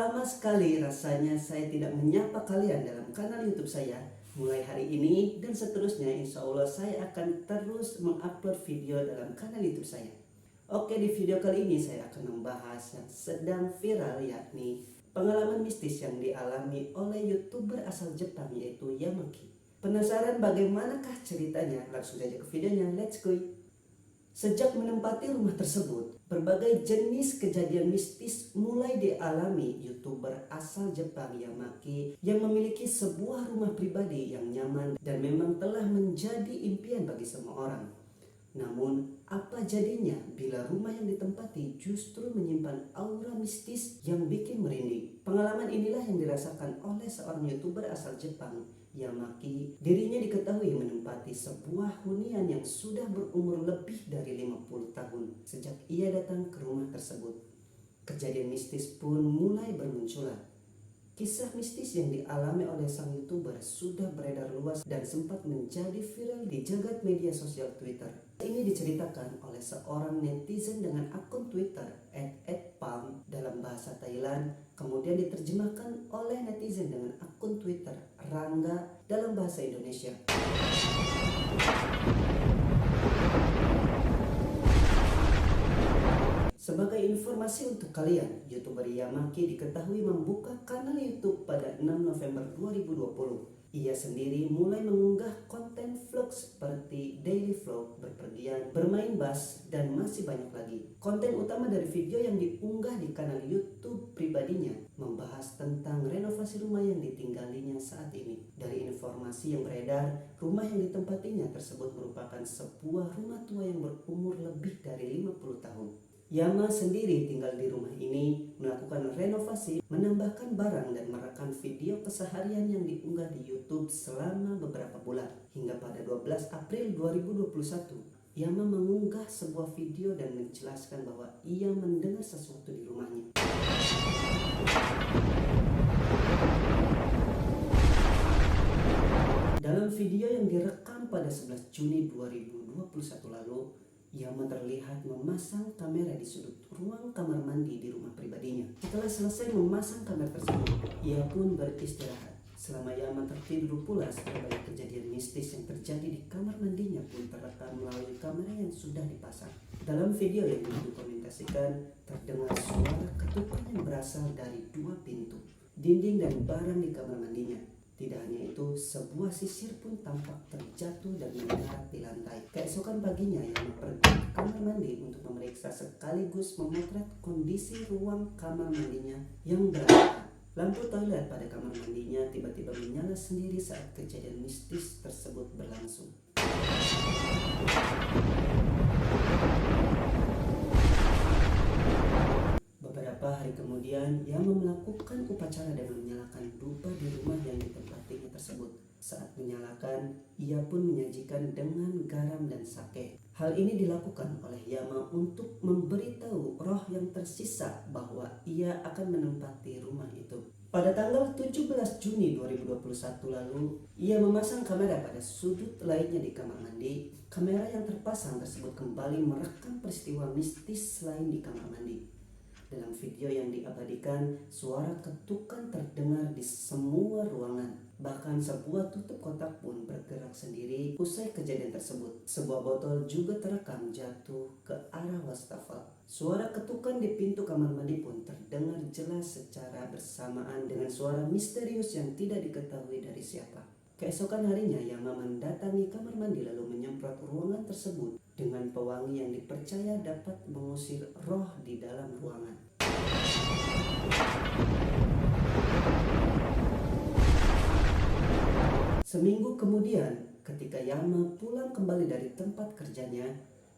lama sekali rasanya saya tidak menyapa kalian dalam kanal YouTube saya. Mulai hari ini dan seterusnya, insya Allah saya akan terus mengupload video dalam kanal YouTube saya. Oke, di video kali ini saya akan membahas yang sedang viral, yakni pengalaman mistis yang dialami oleh YouTuber asal Jepang, yaitu Yamaki. Penasaran bagaimanakah ceritanya? Langsung saja ke videonya, let's go! Sejak menempati rumah tersebut, berbagai jenis kejadian mistis mulai dialami YouTuber asal Jepang Yamaki yang memiliki sebuah rumah pribadi yang nyaman dan memang telah menjadi impian bagi semua orang. Namun, apa jadinya bila rumah yang ditempati justru menyimpan aura mistis yang bikin merinding? Pengalaman inilah yang dirasakan oleh seorang YouTuber asal Jepang, Yamaki. Dirinya diketahui menempati sebuah hunian yang sudah berumur lebih dari 50 tahun sejak ia datang ke rumah tersebut. Kejadian mistis pun mulai bermunculan. Kisah mistis yang dialami oleh sang YouTuber sudah beredar luas dan sempat menjadi viral di jagat media sosial Twitter. Ini diceritakan oleh seorang netizen dengan akun Twitter @palm dalam bahasa Thailand, kemudian diterjemahkan oleh netizen dengan akun Twitter Rangga dalam bahasa Indonesia. Sebagai informasi untuk kalian, YouTuber Yamaki diketahui membuka kanal YouTube pada 6 November 2020. Ia sendiri mulai mengunggah konten vlog seperti daily vlog, berpergian, bermain bass, dan masih banyak lagi. Konten utama dari video yang diunggah di kanal YouTube pribadinya membahas tentang renovasi rumah yang ditinggalinya saat ini. Dari informasi yang beredar, rumah yang ditempatinya tersebut merupakan sebuah rumah tua yang berumur lebih dari 50 tahun. Yama sendiri tinggal di rumah ini, melakukan renovasi, menambahkan barang dan merekam video keseharian yang diunggah di YouTube selama beberapa bulan. Hingga pada 12 April 2021, Yama mengunggah sebuah video dan menjelaskan bahwa ia mendengar sesuatu di rumahnya. Dalam video yang direkam pada 11 Juni 2021 lalu, Yama terlihat memasang kamera di sudut ruang kamar mandi di rumah pribadinya. Setelah selesai memasang kamera tersebut, ia pun beristirahat. Selama Yama tertidur pulas, berbagai kejadian mistis yang terjadi di kamar mandinya pun terekam melalui kamera yang sudah dipasang. Dalam video yang didokumentasikan, terdengar suara ketukan yang berasal dari dua pintu, dinding dan barang di kamar mandinya. Tidak hanya itu, sebuah sisir pun tampak terjatuh dan mendarat di lantai. Keesokan paginya, Yama pergi ke kamar mandi untuk memeriksa sekaligus memotret kondisi ruang kamar mandinya yang berantakan. Lampu toilet pada kamar mandinya tiba-tiba menyala sendiri saat kejadian mistis tersebut berlangsung. Beberapa hari kemudian, Yama melakukan upacara dengan menyalakan dupa di rumah yang ditempatinya tersebut. Saat menyalakan, ia pun menyajikan dengan garam dan sake. Hal ini dilakukan oleh Yama untuk memberitahu roh yang tersisa bahwa ia akan menempati rumah itu. Pada tanggal 17 Juni 2021 lalu, ia memasang kamera pada sudut lainnya di kamar mandi. Kamera yang terpasang tersebut kembali merekam peristiwa mistis lain di kamar mandi. Dalam video yang diabadikan, suara ketukan terdengar di semua ruangan. Bahkan sebuah tutup kotak pun bergerak sendiri usai kejadian tersebut. Sebuah botol juga terekam jatuh ke arah wastafel. Suara ketukan di pintu kamar mandi pun terdengar jelas secara bersamaan dengan suara misterius yang tidak diketahui dari siapa. Keesokan harinya, Yama mendatangi kamar mandi lalu menyemprot ruangan tersebut dengan pewangi yang dipercaya dapat mengusir roh di dalam ruangan. Seminggu kemudian, ketika Yama pulang kembali dari tempat kerjanya,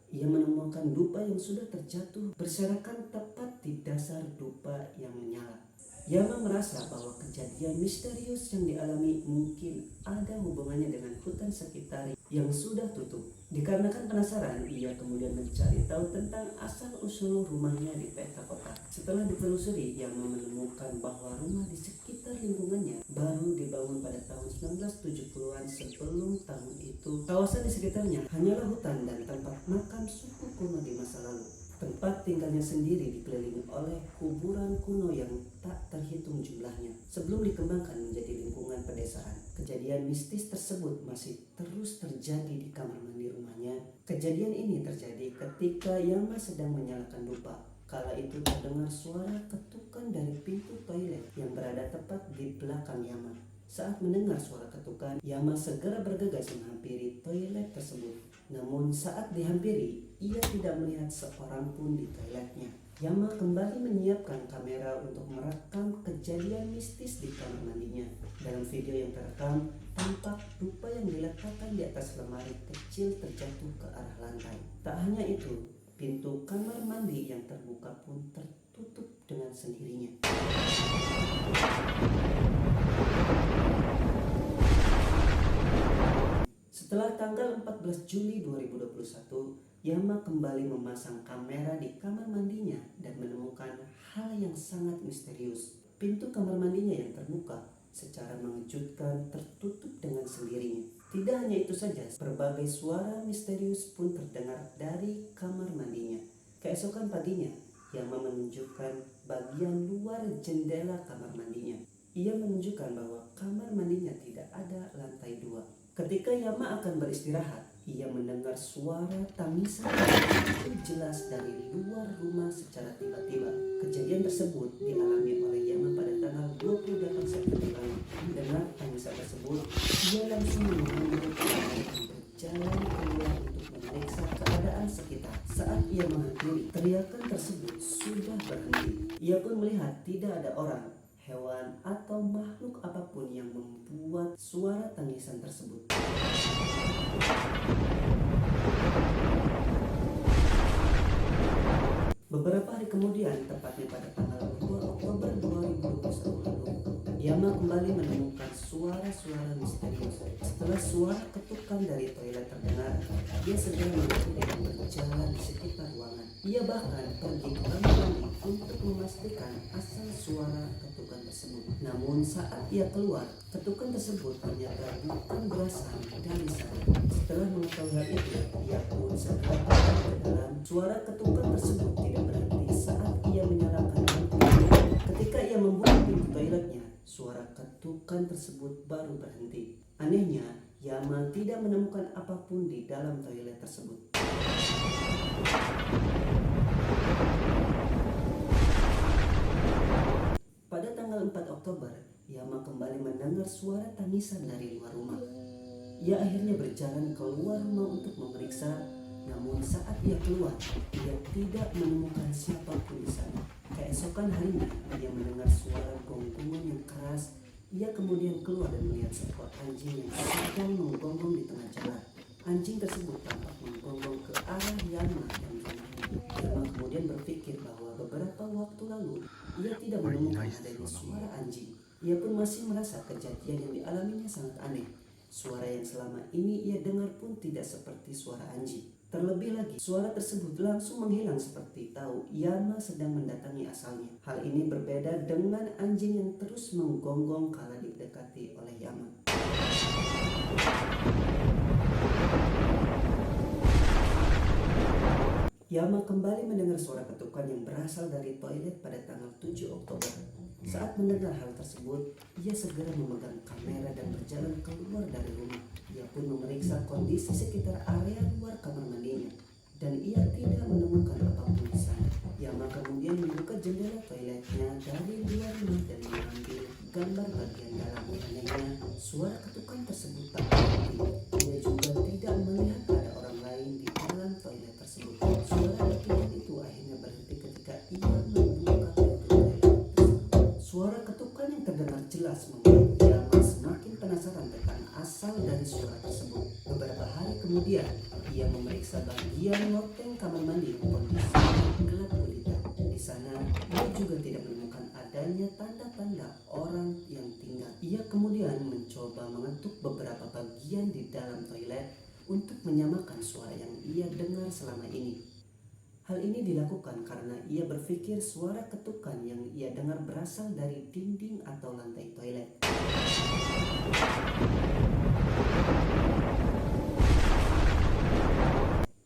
ia menemukan dupa yang sudah terjatuh berserakan tepat di dasar dupa yang menyala. Yama merasa bahwa kejadian misterius yang dialami mungkin ada hubungannya dengan hutan sekitar yang sudah tutup. Dikarenakan penasaran, ia kemudian mencari tahu tentang asal-usul rumahnya di peta kota. Setelah ditelusuri, Yama menemukan bahwa rumah di sekitar lingkungannya baru dibangun pada tahun 1970-an. Sebelum tahun itu, kawasan di sekitarnya hanyalah hutan dan tempat makam suku kuno di masa lalu. Tempat tinggalnya sendiri dikelilingi oleh kuburan kuno yang tak terhitung jumlahnya. Sebelum dikembangkan menjadi lingkungan pedesaan, kejadian mistis tersebut masih terus terjadi di kamar mandi rumahnya. Kejadian ini terjadi ketika Yama sedang menyalakan dupa. Kala itu terdengar suara ketukan dari pintu toilet yang berada tepat di belakang Yama. Saat mendengar suara ketukan, Yama segera bergegas menghampiri toilet tersebut. Namun saat dihampiri, ia tidak melihat seorang pun di toiletnya. Yama kembali menyiapkan kamera untuk merekam kejadian mistis di kamar mandinya. Dalam video yang terekam, tampak dupa yang diletakkan di atas lemari kecil terjatuh ke arah lantai. Tak hanya itu, pintu kamar mandi yang terbuka pun tertutup dengan sendirinya. Setelah tanggal 14 Juli 2021, Yama kembali memasang kamera di kamar mandinya dan menemukan hal yang sangat misterius. Pintu kamar mandinya yang terbuka secara mengejutkan tertutup dengan sendirinya. Tidak hanya itu saja, berbagai suara misterius pun terdengar dari kamar mandinya. Keesokan paginya, Yama menunjukkan bagian luar jendela kamar mandinya. Ia menunjukkan bahwa kamar mandinya tidak ada lantai 2. Ketika Yama akan beristirahat, ia mendengar suara tangisan yang jelas dari luar rumah secara tiba-tiba. Kejadian tersebut dialami oleh Yama pada tanggal 28 September lalu. Mendengar tangisan tersebut, ia langsung mengambil jalan dan berjalan keluar untuk memeriksa keadaan sekitar. Saat ia menghampiri, teriakan tersebut sudah berhenti. Ia pun melihat tidak ada orang, hewan, atau makhluk apapun yang membuat suara tangisan tersebut. Beberapa hari kemudian, tepatnya pada tanggal 2 Oktober 2021 lalu, Yama kembali menemukan suara-suara misterius. Setelah suara ketukan dari toilet terdengar, dia segera mengerti dan berjalan di sekitar ruangan. Ia bahkan pergi ke kamar mandi untuk memastikan asal suara ketukan tersebut. Namun saat ia keluar, ketukan tersebut ternyata bukan berasal dari sana. Setelah mengetahui hal itu, ia pun segera pergi ke dalam. Suara ketukan tersebut tidak berhenti saat ia menyalakan lampu. Ketika ia membuka pintu toiletnya, suara ketukan tersebut baru berhenti. Anehnya, Yama tidak menemukan apapun di dalam toilet tersebut. Pada tanggal 4 Oktober, Yama kembali mendengar suara tangisan dari luar rumah. Ia akhirnya berjalan keluar rumah untuk memeriksa, namun saat ia keluar, ia tidak menemukan siapapun di sana. Keesokan harinya, ia mendengar suara gonggongan yang keras. Ia kemudian keluar dan melihat seekor anjing yang sedang menggonggong di tengah jalan. Anjing tersebut tampak menggonggong ke arah Yama dan rumahnya. Yama kemudian berpikir bahwa beberapa waktu lalu ia tidak menemukan adanya suara anjing. Ia pun masih merasa kejadian yang dialaminya sangat aneh. Suara yang selama ini ia dengar pun tidak seperti suara anjing. Terlebih lagi, suara tersebut langsung menghilang seperti tahu Yama sedang mendatangi asalnya. Hal ini berbeda dengan anjing yang terus menggonggong kala didekati oleh Yama. Yama kembali mendengar suara ketukan yang berasal dari toilet pada tanggal 7 Oktober. Saat mendengar hal tersebut, ia segera memegang kamera dan berjalan keluar dari rumah. Ia pun memeriksa kondisi sekitar area luar kamar mandinya, dan ia tidak menemukan apapun di sana. Yama kemudian membuka jendela toiletnya dari luar rumah dan mengambil gambar bagian dalam. Anehnya, suara ketukan tersebut tak berhenti. Ia juga tidak melihat ada orang lain di dalam toilet tersebut. Suara ketukan itu akhirnya berhenti ketika ia membuka pintu toilet tersebut. Suara ketukan yang terdengar jelas membuat Yama semakin penasaran tentang asal dari suara tersebut. Beberapa hari kemudian, ia memeriksa bagian loteng kamar mandi yang kondisinya gelap gulita. Di sana, ia juga tidak menemukan adanya tanda-tanda orang yang tinggal. Ia kemudian mencoba mengetuk beberapa bagian di dalam toilet untuk menyamakan suara yang ia dengar selama ini. Hal ini dilakukan karena ia berpikir suara ketukan yang ia dengar berasal dari dinding atau lantai toilet.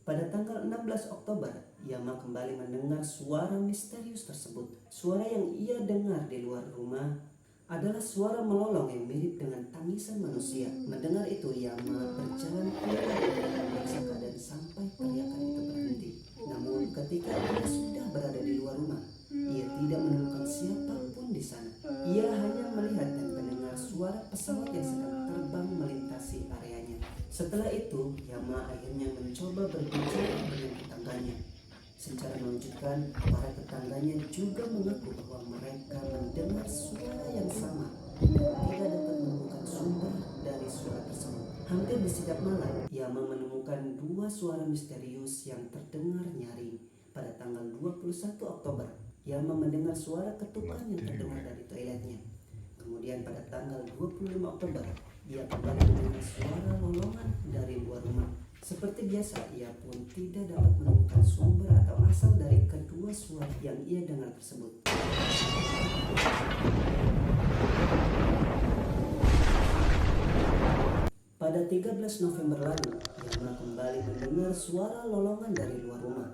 Pada tanggal 6 16 Oktober, Yama kembali mendengar suara misterius tersebut. Suara yang ia dengar di luar rumah adalah suara melolong yang mirip dengan tangisan manusia. Mendengar itu, Yama berjalan keluar untuk memeriksa keadaan sampai teriakan itu berhenti. Namun ketika ia sudah berada di luar rumah, ia tidak menemukan siapapun di sana. Ia hanya melihat dan mendengar suara pesawat yang sedang terbang melintasi areanya. Setelah itu, Yama akhirnya mencoba berbicara dengan tetangganya. Secara mengejutkan, para tetangganya juga mengaku bahwa mereka mendengar suara yang sama dan tidak dapat menemukan sumber dari suara tersebut. Hampir di setiap malam, Yama menemukan dua suara misterius yang terdengar nyaring. Pada tanggal 21 Oktober, Yama mendengar suara ketukan yang terdengar dari toiletnya. Kemudian pada tanggal 25 Oktober, ia kembali mendengar suara lolongan dari luar rumah. Seperti biasa, ia pun tidak dapat menemukan sumber atau asal dari kedua suara yang ia dengar tersebut. Pada 13 November lalu, Yama kembali mendengar suara lolongan dari luar rumah.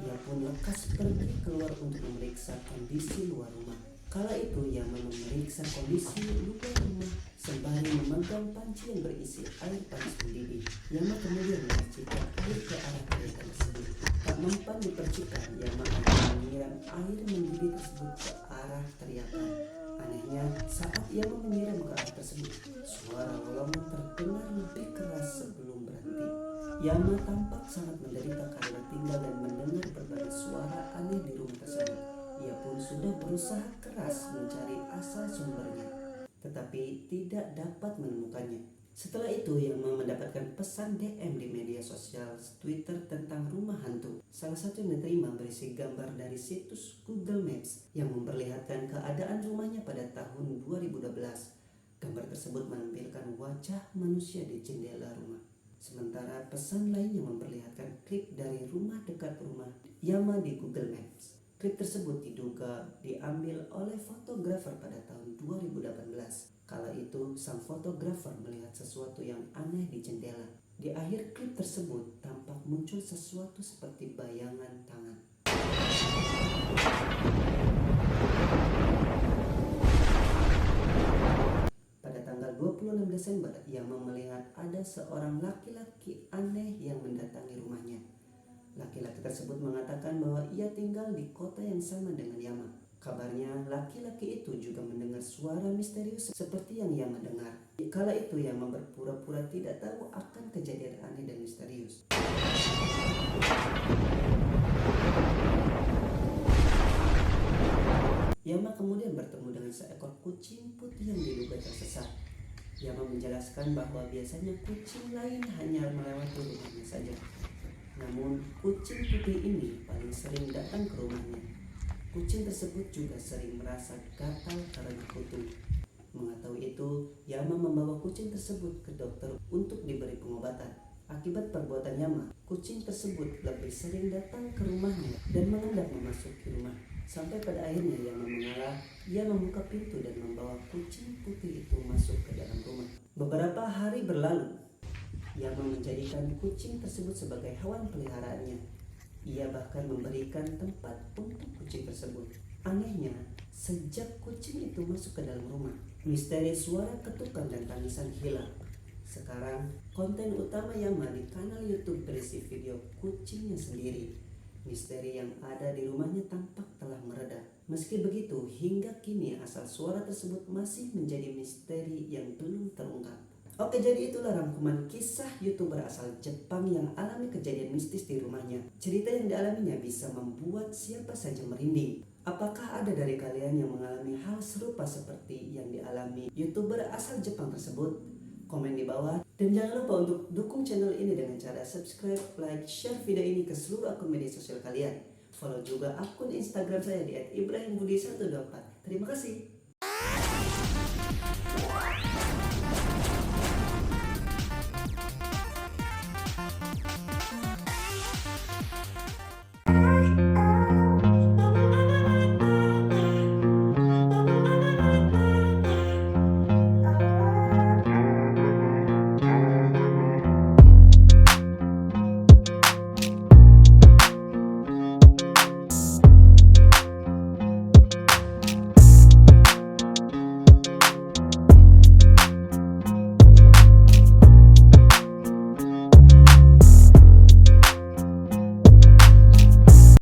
Ia pun lekas pergi keluar untuk memeriksa kondisi luar rumah. Kala itu, Yama memeriksa kondisi luar rumah sembari memegang panci yang berisi air panas mendidih. Yama kemudian memercikkan air ke arah teriakan tersebut. Tak mempan dipercikan, Yama akan menyiram air mendidih tersebut ke arah teriakan. Anehnya, saat Yama menyiram ke arah tersebut, suara lolongan terdengar lebih keras sebelum berhenti. Yama tampak sangat menderita karena tinggal dan mendengar berbagai suara aneh di rumah tersebut. Ia pun sudah berusaha keras mencari asal sumbernya, tetapi tidak dapat menemukannya. Setelah itu, Yama mendapatkan pesan DM di media sosial Twitter tentang rumah hantu. Salah satu yang diterima berisi gambar dari situs Google Maps yang memperlihatkan keadaan rumahnya pada tahun 2012. Gambar tersebut menampilkan wajah manusia di jendela rumah. Sementara pesan lainnya memperlihatkan klip dari rumah dekat rumah Yama di Google Maps. Klip tersebut diduga diambil oleh fotografer pada tahun 2018. Kala itu, sang fotografer melihat sesuatu yang aneh di jendela. Di akhir klip tersebut, tampak muncul sesuatu seperti bayangan tangan. Pada tanggal 26 Desember, Yama melihat ada seorang laki-laki aneh yang mendatangi rumahnya. Laki-laki tersebut mengatakan bahwa ia tinggal di kota yang sama dengan Yama. Kabarnya, laki-laki itu juga mendengar suara misterius seperti yang Yama dengar. Kala itu, Yama berpura-pura tidak tahu akan kejadian aneh dan misterius. Yama kemudian bertemu dengan seekor kucing putih yang diduga tersesat. Yama menjelaskan bahwa biasanya kucing lain hanya melewati rumahnya saja. Namun, kucing putih ini paling sering datang ke rumahnya. Kucing tersebut juga sering merasa gatal karena kutu. Mengetahui itu, Yama membawa kucing tersebut ke dokter untuk diberi pengobatan. Akibat perbuatan Yama, kucing tersebut lebih sering datang ke rumahnya dan mengendap memasuki rumah. Sampai pada akhirnya Yama mengalah, ia membuka pintu dan membawa kucing putih itu masuk ke dalam rumah. Beberapa hari berlalu, Yama menjadikan kucing tersebut sebagai hewan peliharaannya. Ia bahkan memberikan tempat untuk kucing tersebut. Anehnya, sejak kucing itu masuk ke dalam rumah, misteri suara ketukan dan tangisan hilang. Sekarang, konten utama Yama di kanal YouTube berisi video kucingnya sendiri. Misteri yang ada di rumahnya tampak telah mereda. Meski begitu, hingga kini asal suara tersebut masih menjadi misteri yang belum terungkap. Oke, jadi itulah rangkuman kisah YouTuber asal Jepang yang alami kejadian mistis di rumahnya. Cerita yang dialaminya bisa membuat siapa saja merinding. Apakah ada dari kalian yang mengalami hal serupa seperti yang dialami YouTuber asal Jepang tersebut? Komen di bawah. Dan jangan lupa untuk dukung channel ini dengan cara subscribe, like, share video ini ke seluruh akun media sosial kalian. Follow juga akun Instagram saya di @ibrahimbudi124. Terima kasih.